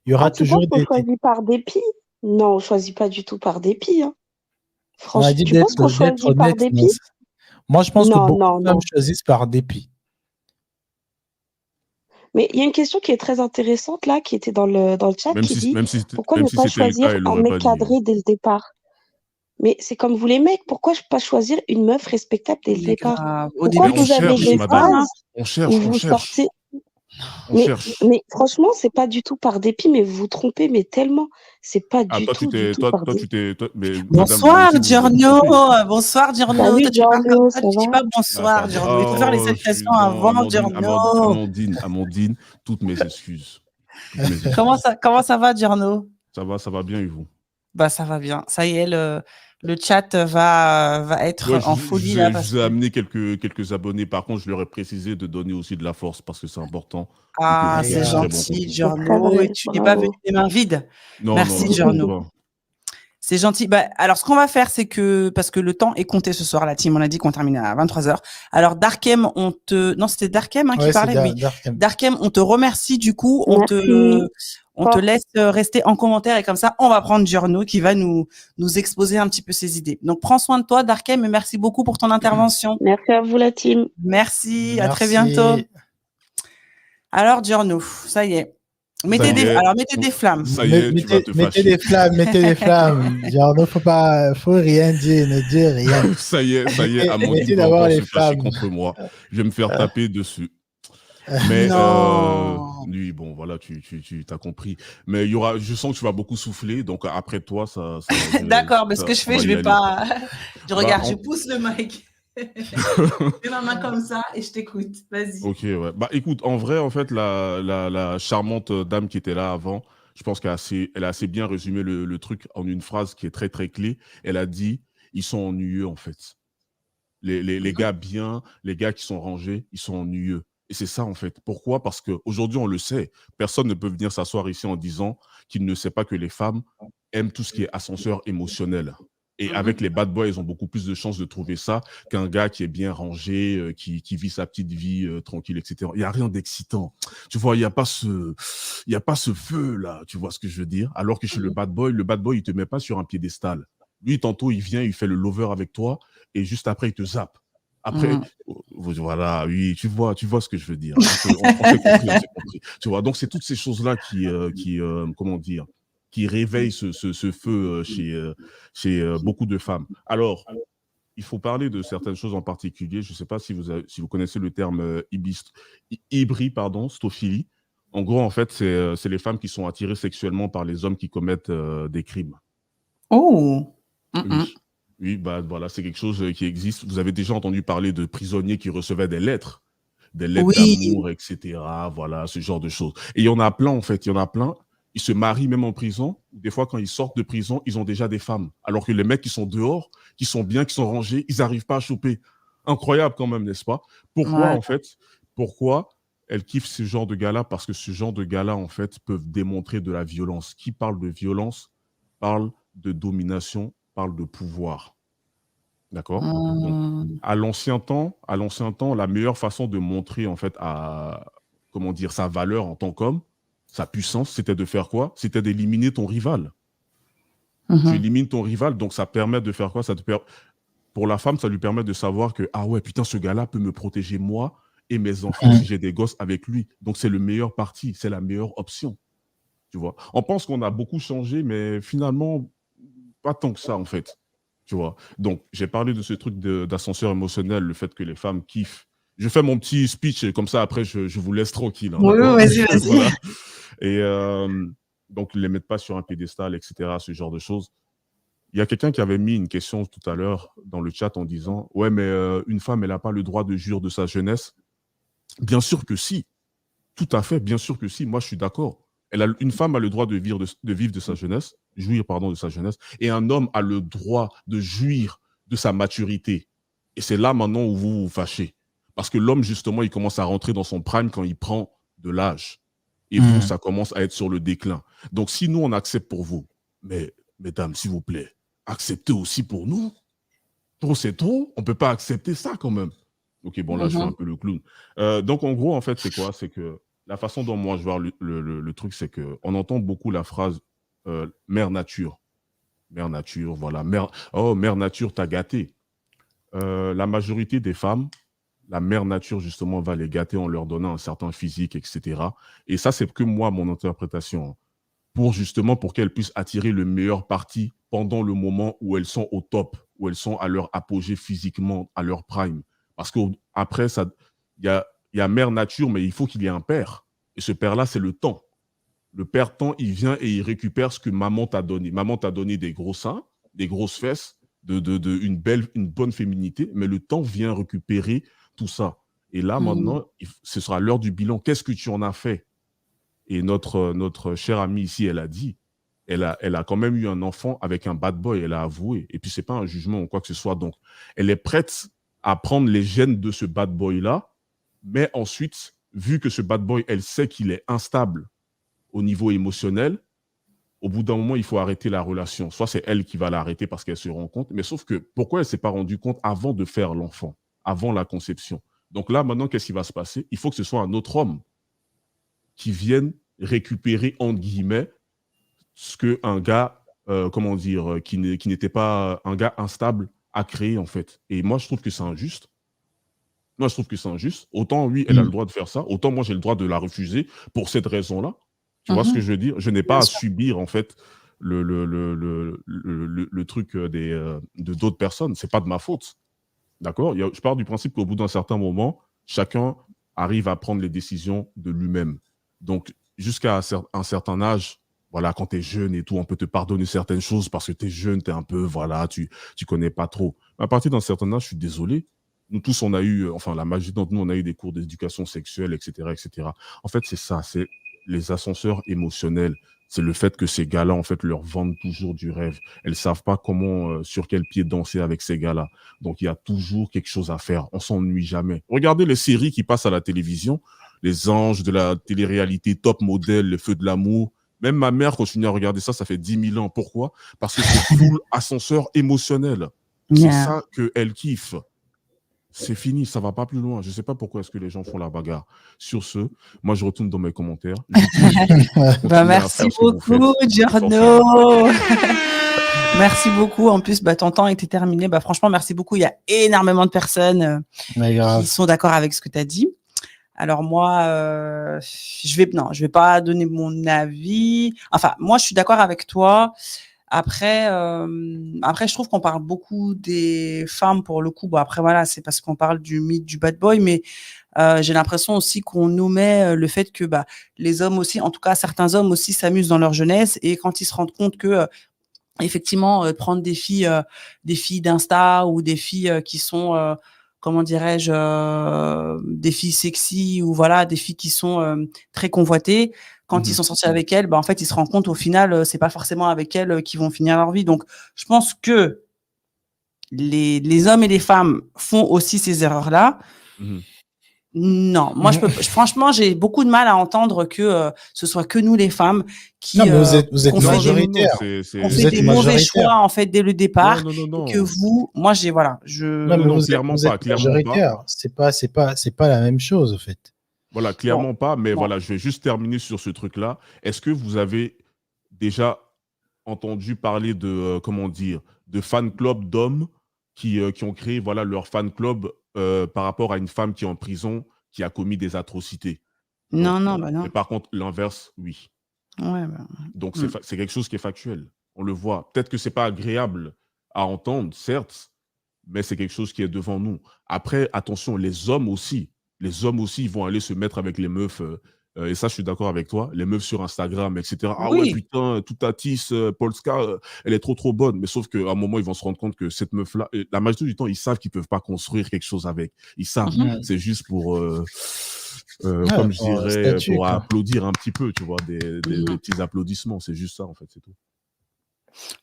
Il y aura Ah, tu penses toujours qu'on des. choisit par dépit? Non, on choisit pas du tout par dépit, hein. On a Franchement, dit tu penses qu'on d'être choisit par honnête. Non, dépit? moi, je pense que Non, beaucoup de non, femmes non. choisissent par dépit. Mais il y a une question qui est très intéressante là, qui était dans le chat, Même qui si, dit même si, pourquoi même ne si pas c'était le cas, choisir elle un l'aurait mec pas dit, hein. cadré dès le départ? Mais c'est comme vous les mecs, pourquoi pas choisir une meuf respectable dès le Mais départ? grave. Au Pourquoi début, Mais on tu vous avez cherche, des madame. téléphones, hein. phases On où cherche, on vous cherche, sortez? on Mais, cherche. mais franchement, c'est pas du tout par dépit, mais vous vous trompez, mais tellement, c'est pas Ah, du tout par dépit. mais madame, vous Bonsoir, aussi, vous êtes Giorno. trompée. Bonsoir, Giorno. Salut Toi, tu parles comme Giorno, ça, ça tu dis va? pas bonsoir, Giorno. Il faut faire les Oh, je suis expressions dans avant, Giorno. Amandine, toutes mes excuses. Toutes mes excuses. Comment ça va, Giorno? Ça va bien, et vous? Bah, ça va bien. Ça y est, le chat va être Ouais, en folie là je parce vous ai que amené quelques abonnés. Par contre, je leur ai précisé de donner aussi de la force parce que c'est important et que ah, vous Et, faites c'est du très bon gentil, contenu. C'est très Giorno. Et vrai, tu n'es pas venu bravo. les mains vides. Non, non, Merci, non, surtout Giorno. pas. C'est gentil. Bah, alors, ce qu'on va faire, c'est que, parce que le temps est compté ce soir, la team, on a dit qu'on terminait à 23h. Alors, Darkem, non, c'était Darkem, hein, qui ouais, c'est parlait? Oui. Darkem. Darkem, on te remercie, du coup. Merci. On te Force. laisse rester en commentaire et comme ça, on va prendre Giorno qui va nous exposer un petit peu ses idées. Donc, prends soin de toi, Darkem, et merci beaucoup pour ton intervention. Merci à vous, la team. Merci. À très Merci. bientôt. Alors, Giorno, ça y est. Ça y est. Mettez des flammes. Ça y est, tu vas te Mettez fâcher. des flammes, mettez des flammes. Genre, non, faut rien dire, ne dire rien. Ça y est, Amandine Mettez va d'abord encore les se fâcher flammes. contre moi. Je vais me faire taper dessus. Mais Non. lui, bon, voilà, tu t'as compris. Mais il y aura, je sens que tu vas beaucoup souffler, donc après toi, D'accord, mais ce que je on va fais, je y vais aller. pas. Je regarde, Bah, je pousse le mic. Je mets ma main comme ça et je t'écoute. Vas-y. Ok, ouais. Bah écoute, en vrai, en fait, la charmante dame qui était là avant, je pense elle a assez bien résumé le truc en une phrase qui est très très clé. Elle a dit, ils sont ennuyeux en fait. Les gars bien, les gars qui sont rangés, ils sont ennuyeux. Et c'est ça en fait. Pourquoi? Parce qu'aujourd'hui, on le sait. Personne ne peut venir s'asseoir ici en disant qu'il ne sait pas que les femmes aiment tout ce qui est ascenseur émotionnel. Et avec les bad boys, ils ont beaucoup plus de chances de trouver ça qu'un gars qui est bien rangé, qui vit sa petite vie tranquille, etc. Il n'y a rien d'excitant. Tu vois, il n'y a pas ce feu là. Tu vois ce que je veux dire? Alors que chez le bad boy, il te met pas sur un piédestal. Lui, tantôt, il vient, il fait le lover avec toi et juste après, il te zappe. Après, voilà, oui, tu vois ce que je veux dire. On s'est compris. Tu vois, donc c'est toutes ces choses-là comment dire, qui réveillent ce feu chez beaucoup de femmes. Alors, il faut parler de certaines choses en particulier. Je ne sais pas si vous connaissez le terme stophilie. En gros, en fait, c'est les femmes qui sont attirées sexuellement par les hommes qui commettent des crimes. Oh. Oui. Oui, bah voilà, c'est quelque chose qui existe. Vous avez déjà entendu parler de prisonniers qui recevaient des lettres d'amour, etc. Voilà, ce genre de choses. Et il y en a plein, en fait. Il y en a plein. Ils se marient même en prison. Des fois, quand ils sortent de prison, ils ont déjà des femmes. Alors que les mecs qui sont dehors, qui sont bien, qui sont rangés, ils n'arrivent pas à choper. Incroyable quand même, n'est-ce pas? Pourquoi, en fait? Pourquoi elles kiffent ce genre de gars-là? Parce que ce genre de gars-là, en fait, peuvent démontrer de la violence. Qui parle de violence parle de domination, parle de pouvoir. D'accord? À l'ancien temps, la meilleure façon de montrer en fait sa valeur en tant qu'homme, sa puissance, c'était de faire quoi? C'était d'éliminer ton rival. Tu élimines ton rival, donc ça permet de faire quoi? Pour la femme, ça lui permet de savoir que ah ouais, putain, ce gars-là peut me protéger moi et mes enfants si j'ai des gosses avec lui. Donc c'est le meilleur parti, c'est la meilleure option. Tu vois? On pense qu'on a beaucoup changé, mais finalement pas tant que ça en fait. Tu vois. Donc, j'ai parlé de ce truc d'ascenseur émotionnel, le fait que les femmes kiffent. Je fais mon petit speech et comme ça, après, je vous laisse tranquille. Hein, Oui, vas-y. voilà. Et donc, ne les mettent pas sur un piédestal, etc., ce genre de choses. Il y a quelqu'un qui avait mis une question tout à l'heure dans le chat en disant « Ouais, mais une femme, elle n'a pas le droit de jouir de sa jeunesse. » Bien sûr que si. Tout à fait, bien sûr que si. Moi, je suis d'accord. Une femme a le droit de vivre de sa jeunesse, jouir de sa jeunesse, et un homme a le droit de jouir de sa maturité. Et c'est là maintenant où vous vous fâchez. Parce que l'homme, justement, il commence à rentrer dans son prime quand il prend de l'âge. Et vous, ça commence à être sur le déclin. Donc, si nous, on accepte pour vous, mais mesdames, s'il vous plaît, acceptez aussi pour nous. Trop, c'est trop. On ne peut pas accepter ça quand même. Ok, bon, là, je fais un peu le clown. Donc, en gros, en fait, c'est quoi? C'est que la façon dont moi je vois le truc, c'est qu'on entend beaucoup la phrase mère nature. Mère nature, voilà. Mère nature t'a gâté. La majorité des femmes, la mère nature, justement, va les gâter en leur donnant un certain physique, etc. Et ça, c'est que moi, mon interprétation. Pour qu'elles puissent attirer le meilleur parti pendant le moment où elles sont au top, où elles sont à leur apogée physiquement, à leur prime. Parce qu'après, il y a mère nature, mais il faut qu'il y ait un père. Et ce père-là, c'est le temps. Le père temps, il vient et il récupère ce que maman t'a donné. Maman t'a donné des gros seins, des grosses fesses, une bonne féminité, mais le temps vient récupérer tout ça. Et là, maintenant, ce sera l'heure du bilan. Qu'est-ce que tu en as fait? Et notre chère amie ici, elle a dit, elle a quand même eu un enfant avec un bad boy, elle a avoué. Et puis, c'est pas un jugement ou quoi que ce soit. Donc, elle est prête à prendre les gènes de ce bad boy-là, mais ensuite, vu que ce bad boy, elle sait qu'il est instable au niveau émotionnel, au bout d'un moment, il faut arrêter la relation. Soit c'est elle qui va l'arrêter parce qu'elle se rend compte, mais sauf que pourquoi elle ne s'est pas rendue compte avant de faire l'enfant, avant la conception? Donc là, maintenant, qu'est-ce qui va se passer? Il faut que ce soit un autre homme qui vienne récupérer, entre guillemets, ce qu'un gars, qui n'était pas un gars instable a créé, en fait. Et moi, je trouve que c'est injuste. Moi, je trouve que c'est injuste. Autant, oui, elle a le droit de faire ça. Autant, moi, j'ai le droit de la refuser pour cette raison-là. Tu vois ce que je veux dire? Je n'ai pas à subir, en fait, le truc de d'autres personnes. C'est pas de ma faute. D'accord? Je pars du principe qu'au bout d'un certain moment, chacun arrive à prendre les décisions de lui-même. Donc, jusqu'à un certain âge, voilà, quand tu es jeune et tout, on peut te pardonner certaines choses parce que tu es jeune, tu es un peu, voilà, tu connais pas trop. Mais à partir d'un certain âge, je suis désolé. Nous tous, on a eu, enfin, la majorité d'entre nous, on a eu des cours d'éducation sexuelle, etc., etc. En fait, c'est ça, c'est les ascenseurs émotionnels. C'est le fait que ces gars-là, en fait, leur vendent toujours du rêve. Elles savent pas comment, sur quel pied danser avec ces gars-là. Donc, il y a toujours quelque chose à faire. On s'ennuie jamais. Regardez les séries qui passent à la télévision, les anges de la télé-réalité, Top Model, Les Feux de l'amour. Même ma mère continue à regarder ça, ça fait 10 000 ans. Pourquoi? Parce que c'est full ascenseur émotionnel. C'est ça qu'elle kiffe. C'est fini, ça va pas plus loin. Je sais pas pourquoi est-ce que les gens font la bagarre. Sur ce, moi, je retourne dans mes commentaires. Merci beaucoup, Giorno. Merci beaucoup. En plus, ton temps était terminé. Franchement, merci beaucoup. Il y a énormément de personnes qui sont d'accord avec ce que tu as dit. Alors moi, je vais pas donner mon avis. Enfin, moi, je suis d'accord avec toi. Après, je trouve qu'on parle beaucoup des femmes pour le coup. Bon, après, voilà, c'est parce qu'on parle du mythe du bad boy, mais j'ai l'impression aussi qu'on omet le fait que les hommes aussi, en tout cas certains hommes aussi, s'amusent dans leur jeunesse et quand ils se rendent compte que effectivement, prendre des filles d'Insta ou des filles qui sont comment dirais-je, des filles sexy ou voilà, des filles qui sont très convoitées. Quand ils sont sortis avec elles, en fait, ils se rendent compte au final, c'est pas forcément avec elles qu'ils vont finir leur vie. Donc, je pense que les hommes et les femmes font aussi ces erreurs-là. Non, moi, franchement, j'ai beaucoup de mal à entendre que ce soit que nous, les femmes, qui non, mais vous êtes majoritaire. On fait des mauvais choix, en fait, dès le départ. Non. Et que vous, moi, Non, clairement pas. C'est pas la même chose, en fait. Voilà, clairement pas, mais voilà, je vais juste terminer sur ce truc-là. Est-ce que vous avez déjà entendu parler de, de fan club d'hommes qui ont créé, voilà, leur fan club par rapport à une femme qui est en prison, qui a commis des atrocités? Non. Mais par contre, l'inverse, oui. Ouais, Donc, c'est quelque chose qui est factuel. On le voit. Peut-être que c'est pas agréable à entendre, certes, mais c'est quelque chose qui est devant nous. Après, attention, les hommes aussi, ils vont aller se mettre avec les meufs, et ça, je suis d'accord avec toi, les meufs sur Instagram, etc. Ah ouais, putain, Toutatis, Polska, elle est trop bonne. Mais sauf qu'à un moment, ils vont se rendre compte que cette meuf-là, la majorité du temps, ils savent qu'ils peuvent pas construire quelque chose avec. Ils savent. C'est juste pour, comme je dirais, pour applaudir un petit peu, tu vois, des petits applaudissements. C'est juste ça, en fait, c'est tout.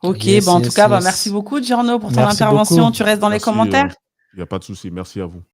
Ok, en tout cas, merci beaucoup, Giorno, pour ton intervention. Tu restes dans les commentaires. Il n'y a pas de souci. Merci à vous.